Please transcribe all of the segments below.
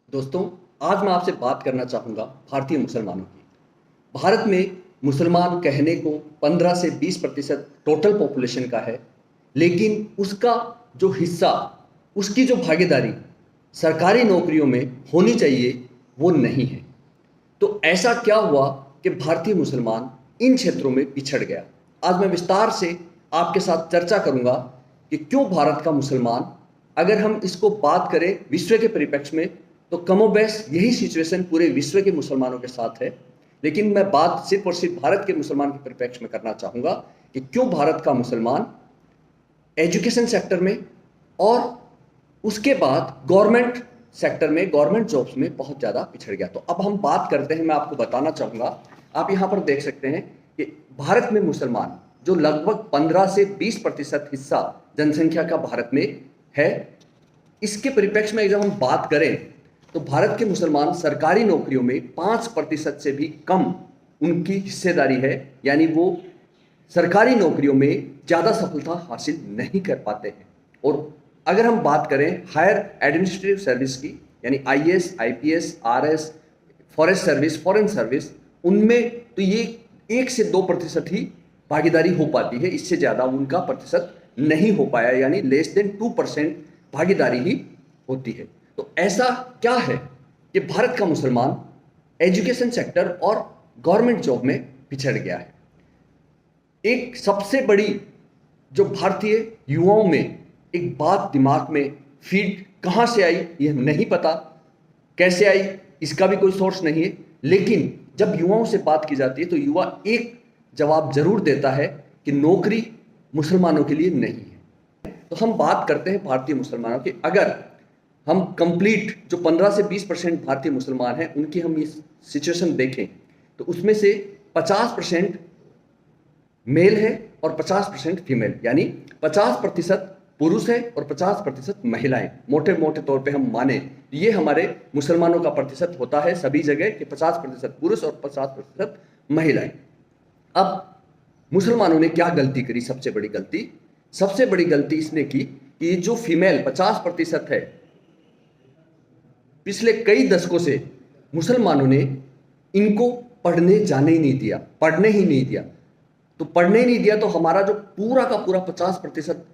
दोस्तों, आज मैं आपसे बात करना चाहूँगा भारतीय मुसलमानों की। भारत में मुसलमान कहने को 15 से 20% टोटल पॉपुलेशन का है, लेकिन उसका जो हिस्सा, उसकी जो भागीदारी सरकारी नौकरियों में होनी चाहिए, वो नहीं है। तो ऐसा क्या हुआ कि भारतीय मुसलमान इन क्षेत्रों में पिछड़ गया? आज मैं विस्तार से आपके साथ चर्चा करूँगा कि क्यों भारत का मुसलमान, अगर हम इसको बात करें विश्व के परिप्रेक्ष्य में, तो कमोबेश यही सिचुएशन पूरे विश्व के मुसलमानों के साथ है। लेकिन मैं बात सिर्फ और सिर्फ भारत के मुसलमान के परिप्रेक्ष्य में करना चाहूँगा कि क्यों भारत का मुसलमान एजुकेशन सेक्टर में और उसके बाद गवर्नमेंट सेक्टर में, गवर्नमेंट जॉब्स में बहुत ज़्यादा पिछड़ गया। तो अब हम बात करते हैं, मैं आपको बताना चाहूँगा, आप यहाँ पर देख सकते हैं कि भारत में मुसलमान जो लगभग 15 से 20% हिस्सा जनसंख्या का भारत में है, इसके परिप्रेक्ष्य में जब हम बात करें तो भारत के मुसलमान सरकारी नौकरियों में 5% से भी कम उनकी हिस्सेदारी है, यानी वो सरकारी नौकरियों में ज़्यादा सफलता हासिल नहीं कर पाते हैं। और अगर हम बात करें हायर एडमिनिस्ट्रेटिव सर्विस की, यानी IAS, IPS, RS, forest service, foreign service, उनमें तो ये 1 से 2% ही भागीदारी हो पाती है, इससे ज़्यादा उनका प्रतिशत नहीं हो पाया, यानी लेस देन 2% भागीदारी ही होती है। तो ऐसा क्या है कि भारत का मुसलमान एजुकेशन सेक्टर और गवर्नमेंट जॉब में पिछड़ गया है? एक सबसे बड़ी जो भारतीय युवाओं में एक बात दिमाग में फीड कहाँ से आई, ये नहीं पता, कैसे आई इसका भी कोई सोर्स नहीं है। लेकिन जब युवाओं से बात की जाती है तो युवा एक जवाब जरूर देता है कि नौकरी मुसलमानों के लिए नहीं है। तो हम बात करते हैं भारतीय मुसलमानों की। अगर हम कंप्लीट जो 15 से 20% भारतीय मुसलमान हैं, उनकी हम इस सिचुएशन देखें तो उसमें से 50% मेल है और 50% फीमेल, यानी 50% पुरुष है और 50% महिलाएं। मोटे मोटे तौर पे हम माने ये हमारे मुसलमानों का प्रतिशत होता है सभी जगह कि 50% पुरुष और 50% महिलाएं। अब मुसलमानों ने क्या गलती करी? सबसे बड़ी गलती इसने की कि जो फीमेल 50% है, पिछले कई दशकों से मुसलमानों ने इनको पढ़ने जाने ही नहीं दिया, पढ़ने ही नहीं दिया। तो पढ़ने ही नहीं दिया तो हमारा जो पूरा का पूरा 50%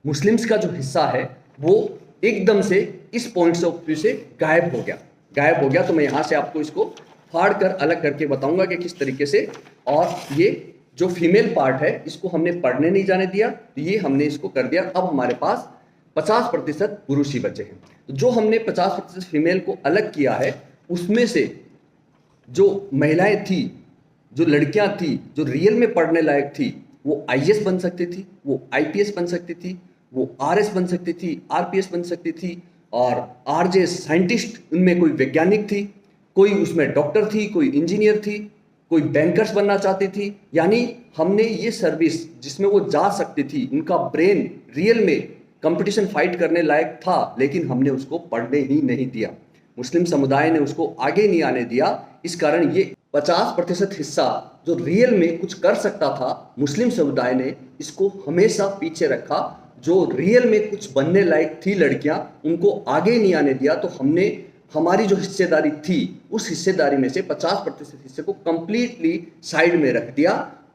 मुस्लिम्स का जो हिस्सा है वो एकदम से इस पॉइंट ऑफ व्यू से गायब हो गया। तो मैं यहाँ से आपको इसको फाड़ कर अलग करके बताऊंगा कि किस तरीके से। और ये जो फीमेल पार्ट है इसको हमने पढ़ने नहीं जाने दिया, तो ये हमने इसको कर दिया। अब हमारे पास 50% पुरुष ही बचे हैं। तो जो हमने 50% फीमेल को अलग किया है, उसमें से जो महिलाएं थी, जो लड़कियां थी, जो रियल में पढ़ने लायक थी, वो आईएएस बन सकती थी, वो आईपीएस बन सकती थी, वो आरएस बन सकती थी, आरपीएस बन सकती थी, और आरजे साइंटिस्ट, उनमें कोई वैज्ञानिक थी, कोई उसमें डॉक्टर थी, कोई इंजीनियर थी, कोई बैंकर्स बनना चाहती थी। यानी हमने ये सर्विस जिसमें वो जा सकती थी, उनका ब्रेन रियल में कंपटीशन फाइट करने लायक था, लेकिन हमने उसको पढ़ने ही नहीं दिया। मुस्लिम समुदाय ने उसको आगे नहीं आने दिया। इस कारण ये 50% हिस्सा जो रियल में कुछ कर सकता था, मुस्लिम समुदाय ने इसको हमेशा पीछे रखा। जो रियल में कुछ बनने लायक थी लड़कियां, उनको आगे नहीं आने दिया। तो हमने हमारी जो हिस्सेदारी थी, उस हिस्सेदारी में से 50% हिस्से को कंप्लीटली साइड में रख दिया।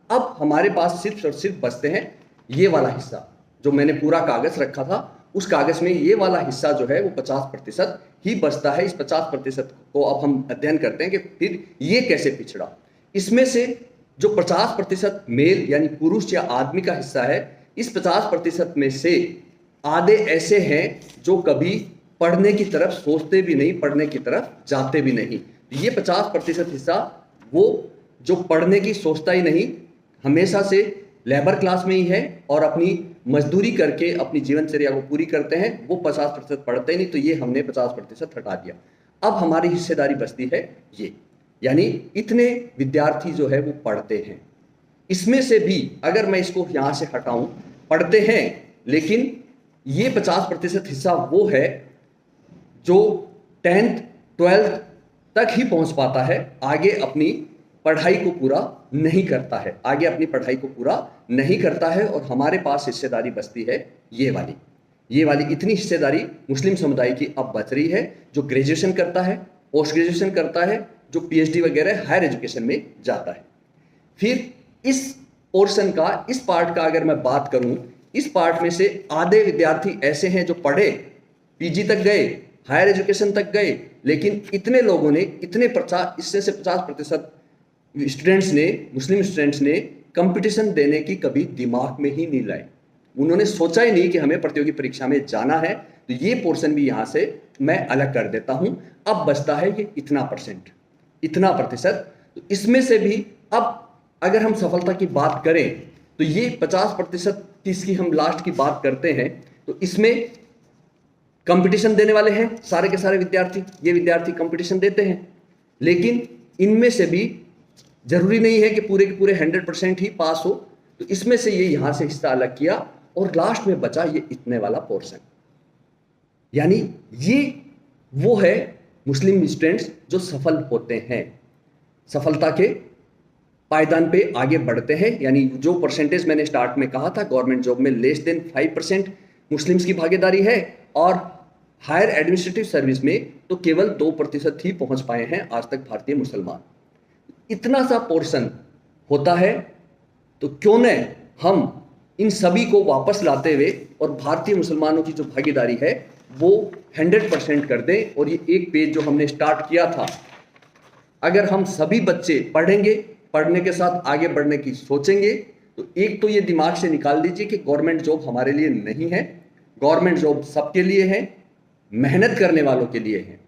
अब हमारे पास सिर्फ और सिर्फ बचते हैं ये वाला हिस्सा। जो मैंने पूरा कागज रखा था, उस कागज में ये वाला हिस्सा जो है वो 50% ही बचता है। इस 50% को अब हम अध्ययन करते हैं कि फिर ये कैसे पिछड़ा। इसमें से जो 50% मेल यानी पुरुष या आदमी का हिस्सा है, इस 50% में से आधे ऐसे हैं जो कभी पढ़ने की तरफ सोचते भी नहीं, पढ़ने की तरफ जाते भी नहीं। ये 50% हिस्सा वो जो पढ़ने की सोचता ही नहीं, हमेशा से लेबर क्लास में ही है और अपनी मजदूरी करके अपनी जीवनचर्या को पूरी करते हैं, वो 50% पढ़ते ही नहीं। तो ये हमने 50% हटा दिया। अब हमारी हिस्सेदारी बचती है ये, यानी इतने विद्यार्थी जो है वो पढ़ते हैं। इसमें से भी अगर मैं इसको यहाँ से हटाऊं, पढ़ते हैं, लेकिन ये 50% हिस्सा वो है जो 10th 12th तक ही पहुंच पाता है, आगे अपनी पढ़ाई को पूरा नहीं करता है, और हमारे पास हिस्सेदारी बचती है ये वाली। ये वाली इतनी हिस्सेदारी मुस्लिम समुदाय की अब बच रही है, जो ग्रेजुएशन करता है, पोस्ट ग्रेजुएशन करता है, जो पीएचडी वगैरह हायर एजुकेशन में जाता है। फिर इस पोर्शन का, इस पार्ट का अगर मैं बात करूं, इस पार्ट में से आधे विद्यार्थी ऐसे हैं जो पढ़े, पीजी तक गए, हायर एजुकेशन तक गए, लेकिन इतने लोगों ने, इतने 50% स्टूडेंट्स ने, मुस्लिम स्टूडेंट्स ने कंपटीशन देने की कभी दिमाग में ही नहीं लाए। उन्होंने सोचा ही नहीं कि हमें प्रतियोगी परीक्षा में जाना है। तो ये पोर्शन भी यहां से मैं अलग कर देता हूं। अब बचता है ये इतना परसेंट, इतना प्रतिशत। तो इसमें से भी अब अगर हम सफलता की बात करें तो ये 50% की हम लास्ट की बात करते हैं, तो इसमें कंपटीशन देने वाले हैं सारे के सारे विद्यार्थी, ये विद्यार्थी कंपटीशन देते हैं, लेकिन इनमें से भी जरूरी नहीं है कि पूरे के पूरे 100% ही पास हो। तो इसमें से ये यहां से हिस्सा अलग किया और लास्ट में बचा ये इतने वाला पोर्शन। यानी ये वो है मुस्लिम स्टूडेंट्स जो सफल होते हैं, सफलता के पायदान पे आगे बढ़ते हैं। यानी जो परसेंटेज मैंने स्टार्ट में कहा था, गवर्नमेंट जॉब में लेस देन 5% मुस्लिम्स की भागीदारी है, और हायर एडमिनिस्ट्रेटिव सर्विस में तो केवल 2% ही पहुंच पाए हैं आज तक भारतीय मुसलमान। इतना सा पोर्शन होता है, तो क्यों न हम इन सभी को वापस लाते हुए और भारतीय मुसलमानों की जो भागीदारी है वो 100% कर दें। और ये एक पेज जो हमने स्टार्ट किया था, अगर हम सभी बच्चे पढ़ेंगे, पढ़ने के साथ आगे बढ़ने की सोचेंगे, तो एक तो ये दिमाग से निकाल दीजिए कि गवर्नमेंट जॉब हमारे लिए नहीं है। गवर्नमेंट जॉब सबके लिए है, मेहनत करने वालों के लिए है,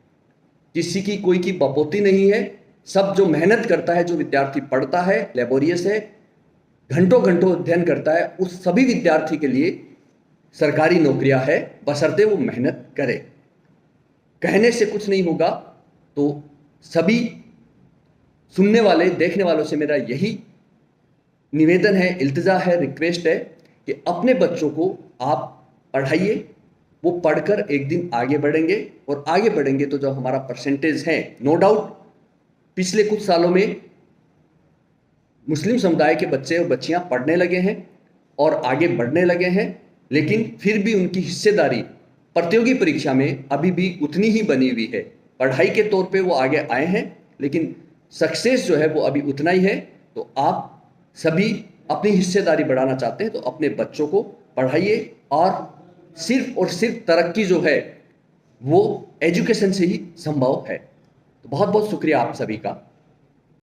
किसी की कोई की बपोती नहीं है। सब जो मेहनत करता है, जो विद्यार्थी पढ़ता है, लेबोरियस है, घंटों घंटों अध्ययन करता है, उस सभी विद्यार्थी के लिए सरकारी नौकरियां है, बशर्ते वो मेहनत करे। कहने से कुछ नहीं होगा। तो सभी सुनने वाले, देखने वालों से मेरा यही निवेदन है, इल्तिजा है, रिक्वेस्ट है कि अपने बच्चों को आप पढ़ाइए। वो पढ़कर एक दिन आगे बढ़ेंगे, और आगे बढ़ेंगे तो जो हमारा परसेंटेज है, नो डाउट पिछले कुछ सालों में मुस्लिम समुदाय के बच्चे और बच्चियां पढ़ने लगे हैं और आगे बढ़ने लगे हैं, लेकिन फिर भी उनकी हिस्सेदारी प्रतियोगी परीक्षा में अभी भी उतनी ही बनी हुई है। पढ़ाई के तौर पे वो आगे आए हैं, लेकिन सक्सेस जो है वो अभी उतना ही है। तो आप सभी अपनी हिस्सेदारी बढ़ाना चाहते हैं तो अपने बच्चों को पढ़ाइए, और सिर्फ तरक्की जो है वो एजुकेशन से ही संभव है। तो बहुत बहुत शुक्रिया आप सभी का।